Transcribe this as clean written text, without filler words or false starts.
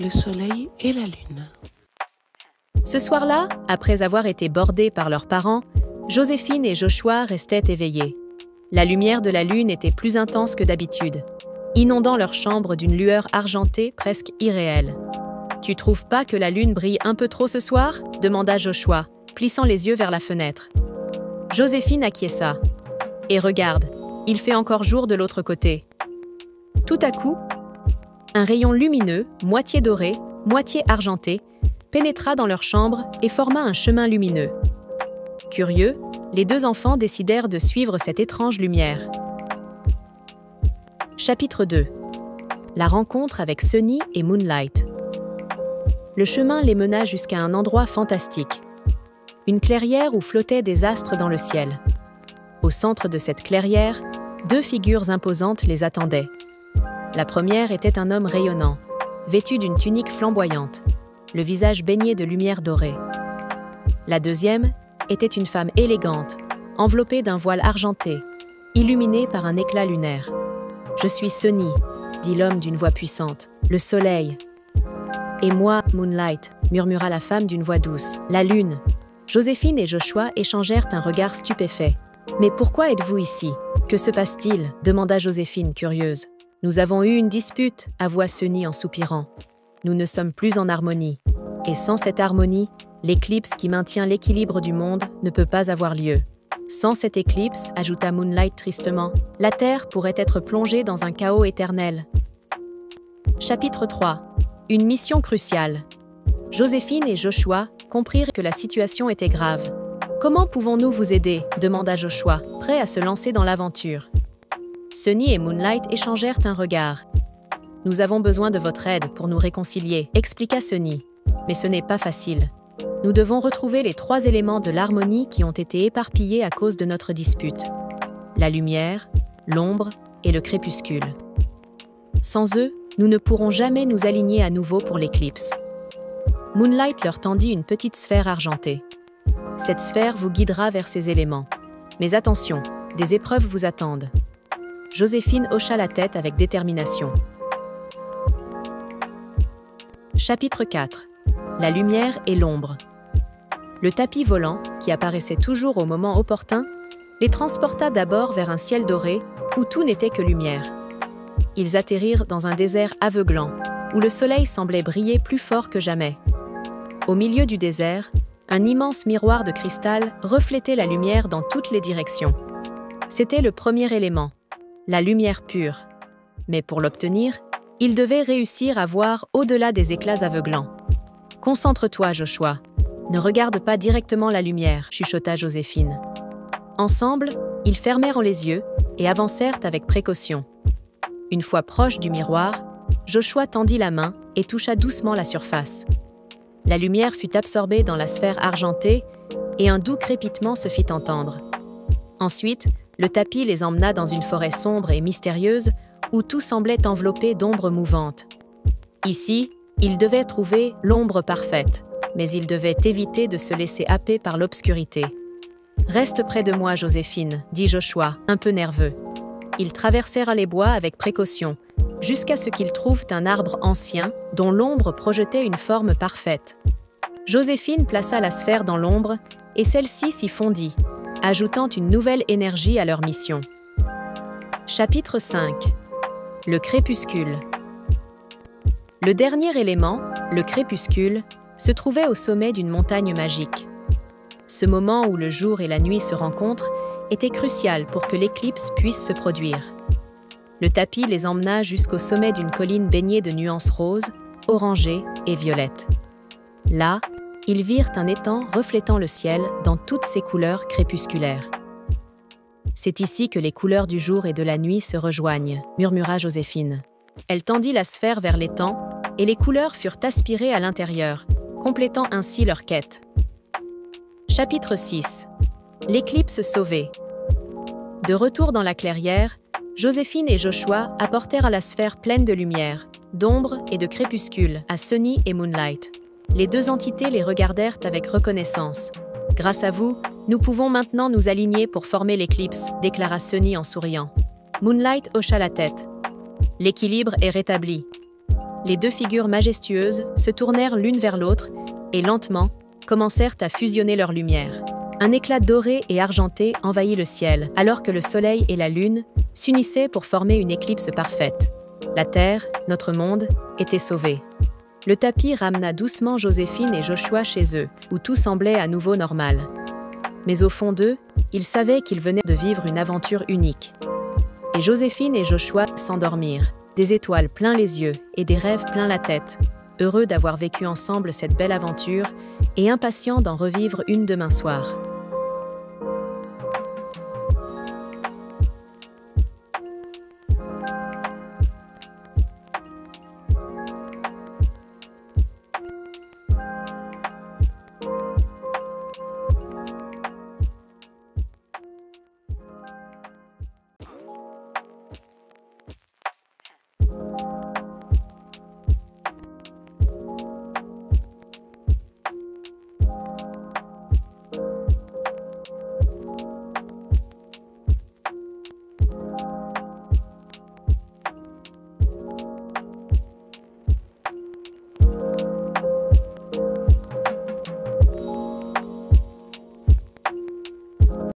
le soleil et la lune. Ce soir-là, après avoir été bordés par leurs parents, Joséphine et Joshua restaient éveillés. La lumière de la lune était plus intense que d'habitude, inondant leur chambre d'une lueur argentée presque irréelle. « Tu trouves pas que la lune brille un peu trop ce soir ?» demanda Joshua, plissant les yeux vers la fenêtre. Joséphine acquiesça. « Et regarde, il fait encore jour de l'autre côté. » Tout à coup, un rayon lumineux, moitié doré, moitié argenté, pénétra dans leur chambre et forma un chemin lumineux. Curieux, les deux enfants décidèrent de suivre cette étrange lumière. Chapitre 2. La rencontre avec Sunny et Moonlight. Le chemin les mena jusqu'à un endroit fantastique. Une clairière où flottaient des astres dans le ciel. Au centre de cette clairière, deux figures imposantes les attendaient. La première était un homme rayonnant, vêtu d'une tunique flamboyante, le visage baigné de lumière dorée. La deuxième était une femme élégante, enveloppée d'un voile argenté, illuminée par un éclat lunaire. « Je suis Sunny », dit l'homme d'une voix puissante, « le soleil. »« Et moi, Moonlight », murmura la femme d'une voix douce, « la lune. » Joséphine et Joshua échangèrent un regard stupéfait. « Mais pourquoi êtes-vous ici ? Que se passe-t-il » demanda Joséphine, curieuse. « Nous avons eu une dispute », avoua Sunny en soupirant. « Nous ne sommes plus en harmonie. Et sans cette harmonie, l'éclipse qui maintient l'équilibre du monde ne peut pas avoir lieu. Sans cette éclipse, ajouta Moonlight tristement, la Terre pourrait être plongée dans un chaos éternel. Chapitre 3. Une mission cruciale. Joséphine et Joshua comprirent que la situation était grave. « Comment pouvons-nous vous aider ?» demanda Joshua, prêt à se lancer dans l'aventure. Sunny et Moonlight échangèrent un regard. « Nous avons besoin de votre aide pour nous réconcilier », expliqua Sunny. « Mais ce n'est pas facile. Nous devons retrouver les trois éléments de l'harmonie qui ont été éparpillés à cause de notre dispute. La lumière, l'ombre et le crépuscule. Sans eux, nous ne pourrons jamais nous aligner à nouveau pour l'éclipse. » Moonlight leur tendit une petite sphère argentée. « Cette sphère vous guidera vers ces éléments. Mais attention, des épreuves vous attendent. » Joséphine hocha la tête avec détermination. Chapitre 4. La lumière et l'ombre. Le tapis volant, qui apparaissait toujours au moment opportun, les transporta d'abord vers un ciel doré où tout n'était que lumière. Ils atterrirent dans un désert aveuglant, où le soleil semblait briller plus fort que jamais. Au milieu du désert, un immense miroir de cristal reflétait la lumière dans toutes les directions. C'était le premier élément, la lumière pure. Mais pour l'obtenir, ils devaient réussir à voir au-delà des éclats aveuglants. « Concentre-toi, Joshua. Ne regarde pas directement la lumière, » chuchota Joséphine. Ensemble, ils fermèrent les yeux et avancèrent avec précaution. Une fois proche du miroir, Joshua tendit la main et toucha doucement la surface. La lumière fut absorbée dans la sphère argentée et un doux crépitement se fit entendre. Ensuite, le tapis les emmena dans une forêt sombre et mystérieuse où tout semblait enveloppé d'ombres mouvantes. Ici, ils devaient trouver l'ombre parfaite, mais ils devaient éviter de se laisser happer par l'obscurité. « Reste près de moi, Joséphine, » dit Joshua, un peu nerveux. Ils traversèrent les bois avec précaution, jusqu'à ce qu'ils trouvent un arbre ancien dont l'ombre projetait une forme parfaite. Joséphine plaça la sphère dans l'ombre et celle-ci s'y fondit, ajoutant une nouvelle énergie à leur mission. Chapitre 5. Le crépuscule. Le dernier élément, le crépuscule, se trouvait au sommet d'une montagne magique. Ce moment où le jour et la nuit se rencontrent était crucial pour que l'éclipse puisse se produire. Le tapis les emmena jusqu'au sommet d'une colline baignée de nuances roses, orangées et violettes. Là, ils virent un étang reflétant le ciel dans toutes ses couleurs crépusculaires. « C'est ici que les couleurs du jour et de la nuit se rejoignent », murmura Joséphine. Elle tendit la sphère vers l'étang et les couleurs furent aspirées à l'intérieur, complétant ainsi leur quête. Chapitre 6. L'éclipse sauvée. De retour dans la clairière, Joséphine et Joshua apportèrent à la sphère pleine de lumière, d'ombre et de crépuscule à Sunny et Moonlight. Les deux entités les regardèrent avec reconnaissance. « Grâce à vous, nous pouvons maintenant nous aligner pour former l'éclipse », déclara Sunny en souriant. Moonlight hocha la tête. « L'équilibre est rétabli. » les deux figures majestueuses se tournèrent l'une vers l'autre et lentement commencèrent à fusionner leurs lumières. Un éclat doré et argenté envahit le ciel, alors que le soleil et la lune s'unissaient pour former une éclipse parfaite. La terre, notre monde, était sauvée. Le tapis ramena doucement Joséphine et Joshua chez eux, où tout semblait à nouveau normal. Mais au fond d'eux, ils savaient qu'ils venaient de vivre une aventure unique. Et Joséphine et Joshua s'endormirent, des étoiles plein les yeux et des rêves plein la tête, heureux d'avoir vécu ensemble cette belle aventure et impatients d'en revivre une demain soir.